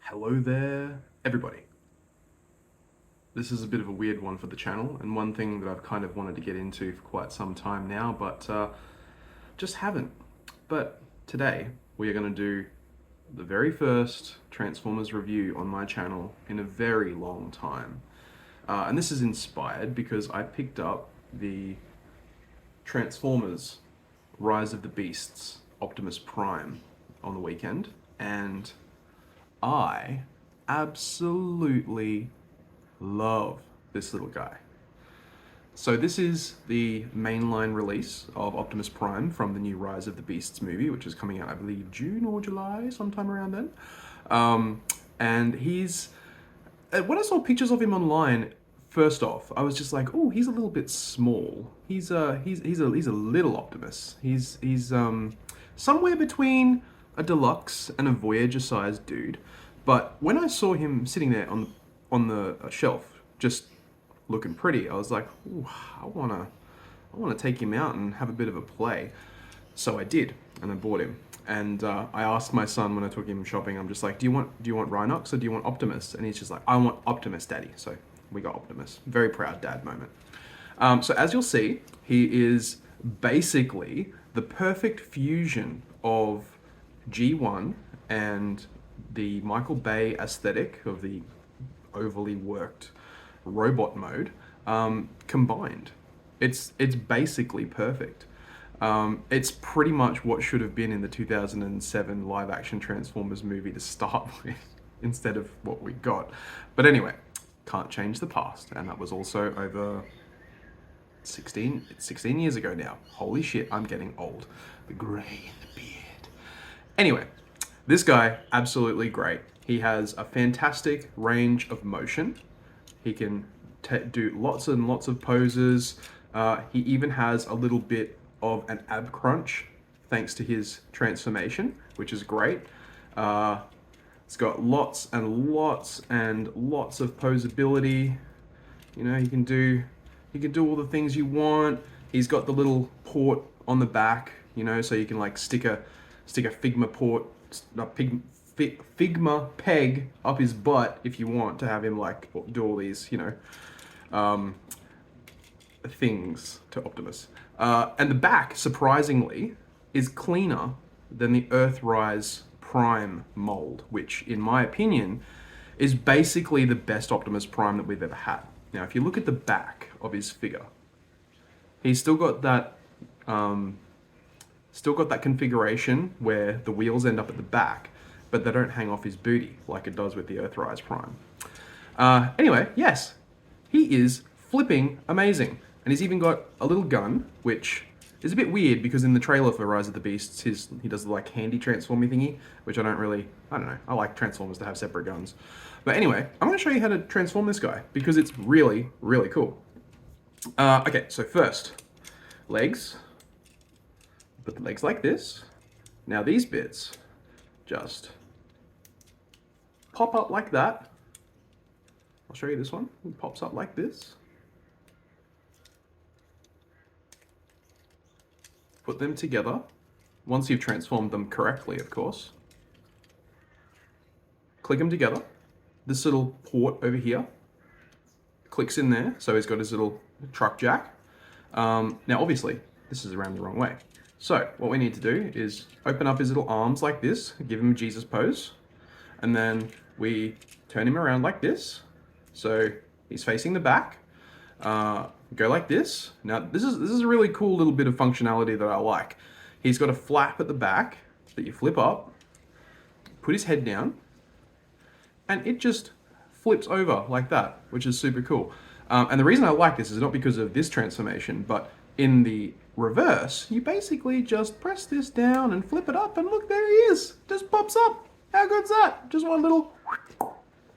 Hello there, everybody. This is a bit of a weird one for the channel, and one thing that I've kind of wanted to get into for quite some time now, but just haven't. But today, we are going to do the very first Transformers review on my channel in a very long time. And this is inspired because I picked up the Transformers Rise of the Beasts Optimus Prime on the weekend, and I absolutely love this little guy. So this is the mainline release of Optimus Prime from the new Rise of the Beasts movie, which is coming out, I believe, June or July, sometime around then. And when I saw pictures of him online, first off, I was just like, oh, he's a little bit small. He's a little Optimus. He's somewhere between a deluxe and a Voyager-sized dude. But when I saw him sitting there on the shelf, just looking pretty, I was like, ooh, I wanna take him out and have a bit of a play. So I did, and I bought him. And I asked my son when I took him shopping, I'm just like, do you want Rhinox or do you want Optimus? And he's just like, I want Optimus, Daddy. So we got Optimus. Very proud dad moment. So as you'll see, he is basically the perfect fusion of G1 and the Michael Bay aesthetic of the overly worked robot mode combined. It's basically perfect. It's pretty much what should have been in the 2007 live action Transformers movie to start with, instead of what we got. But anyway, can't change the past, and that was also over 16 years ago now. Holy shit, I'm getting old. The grey in the beard. Anyway, this guy, absolutely great. He has a fantastic range of motion. He can do lots and lots of poses. He even has a little bit of an ab crunch thanks to his transformation, which is great. It's got lots and lots and lots of posability. You know, he can do all the things you want. He's got the little port on the back, you know, so you can like stick a Figma port, Figma peg up his butt if you want to have him like do all these, you know, things to Optimus. And the back, surprisingly, is cleaner than the Earthrise Prime mold, which, in my opinion, is basically the best Optimus Prime that we've ever had. Now, if you look at the back of his figure, he's still got that configuration where the wheels end up at the back, but they don't hang off his booty like it does with the Earthrise Prime. Anyway, yes, he is flipping amazing. And he's even got a little gun, which is a bit weird because in the trailer for Rise of the Beasts, he does the like handy transforming thingy, which I don't know. I like Transformers to have separate guns. But anyway, I'm going to show you how to transform this guy because it's really, really cool. Okay, so first, legs. Put the legs like this. Now these bits just pop up like that. I'll show you this one. It pops up like this. Put them together, once you've transformed them correctly, of course. Click them together. This little port over here clicks in there, so he's got his little truck jack. Now, obviously, this is around the wrong way. So, what we need to do is open up his little arms like this, give him a Jesus pose, and then we turn him around like this, so he's facing the back. Go like this. Now, this is a really cool little bit of functionality that I like. He's got a flap at the back that you flip up, put his head down, and it just flips over like that, which is super cool. And the reason I like this is not because of this transformation, but in the reverse, you basically just press this down and flip it up, and look, there he is. Just pops up. How good's that? Just one little...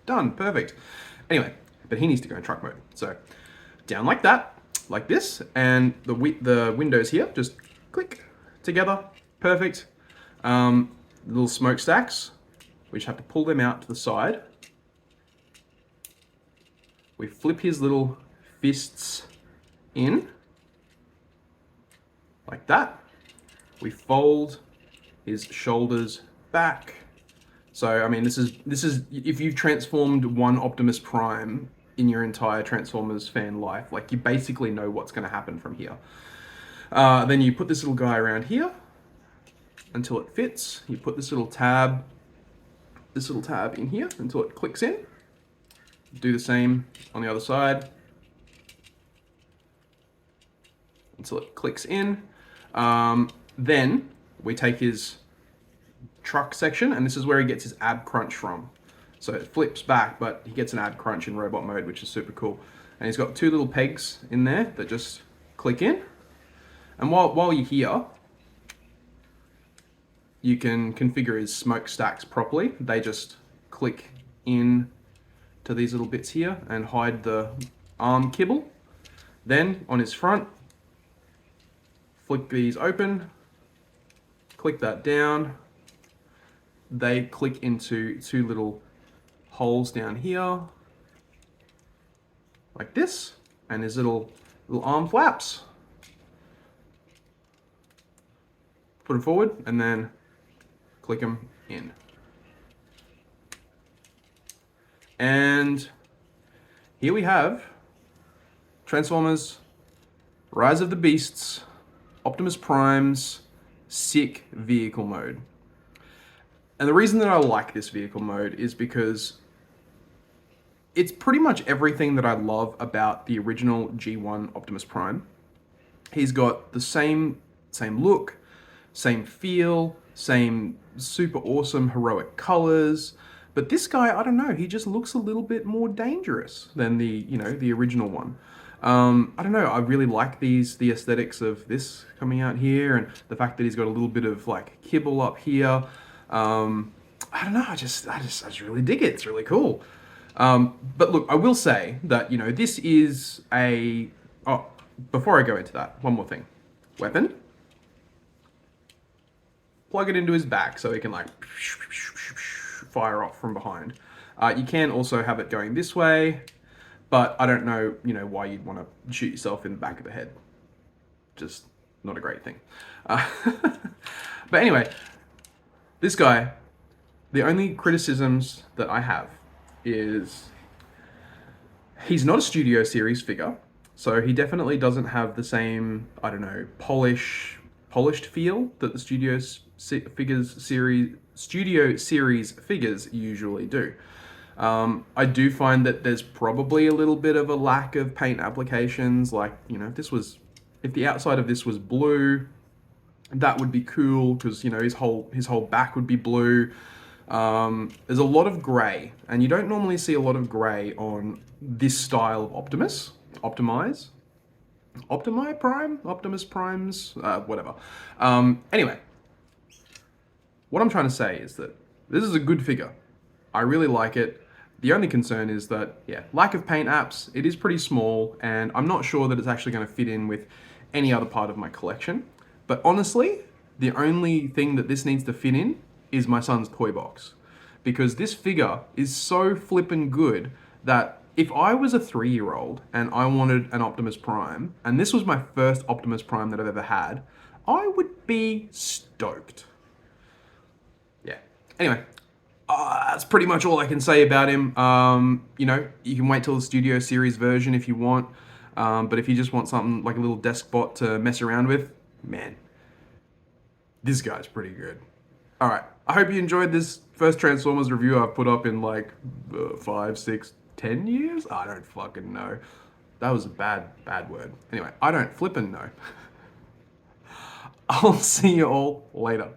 Done. Perfect. Anyway, but he needs to go in truck mode. So, down like that, like this, and the windows here just click together, perfect. Little smokestacks, we just have to pull them out to the side. We flip his little fists in, like that. We fold his shoulders back, So I mean, this is if you've transformed one Optimus Prime in your entire Transformers fan life, like you basically know what's going to happen from here. Then you put this little guy around here until it fits. You put this little tab in here until it clicks in. Do the same on the other side until it clicks in. Then we take his truck section, and this is where he gets his ab crunch from. So it flips back, but he gets an ab crunch in robot mode, which is super cool. And he's got two little pegs in there that just click in. And while you're here, you can configure his smokestacks properly. They just click in to these little bits here and hide the arm kibble. Then on his front, flick these open, click that down. They click into two little holes down here, like this, and his little arm flaps. Put them forward and then click them in. And here we have Transformers Rise of the Beasts Optimus Prime's sick vehicle mode. And the reason that I like this vehicle mode is because it's pretty much everything that I love about the original G1 Optimus Prime. He's got the same look, same feel, same super awesome heroic colors. But this guy, I don't know, he just looks a little bit more dangerous than the original one. I don't know, I really like the aesthetics of this coming out here, and the fact that he's got a little bit of like kibble up here. I don't know, I just really dig it. It's really cool. But look, I will say that, this is before I go into that, one more thing. Weapon. Plug it into his back so he can like fire off from behind. You can also have it going this way, but I don't know, why you'd want to shoot yourself in the back of the head. Just not a great thing. But anyway, this guy, the only criticisms that I have is he's not a Studio Series figure, so he definitely doesn't have the same, I don't know, polished feel that the Studio Series figures usually do. I do find that there's probably a little bit of a lack of paint applications. Like, if the outside of this was blue, that would be cool because his whole back would be blue. There's a lot of grey, and you don't normally see a lot of grey on this style of Optimus Primes, whatever. Anyway, what I'm trying to say is that this is a good figure. I really like it. The only concern is that, lack of paint apps. It is pretty small, and I'm not sure that it's actually going to fit in with any other part of my collection. But honestly, the only thing that this needs to fit in is my son's toy box. Because this figure is so flippin' good that if I was a 3-year-old and I wanted an Optimus Prime, and this was my first Optimus Prime that I've ever had, I would be stoked. Yeah. Anyway, that's pretty much all I can say about him. You can wait till the Studio Series version if you want. But if you just want something like a little desk bot to mess around with, man, this guy's pretty good. All right, I hope you enjoyed this first Transformers review I've put up in like 5, 6, 10 years? I don't fucking know. That was a bad word. Anyway, I don't flippin' know. I'll see you all later.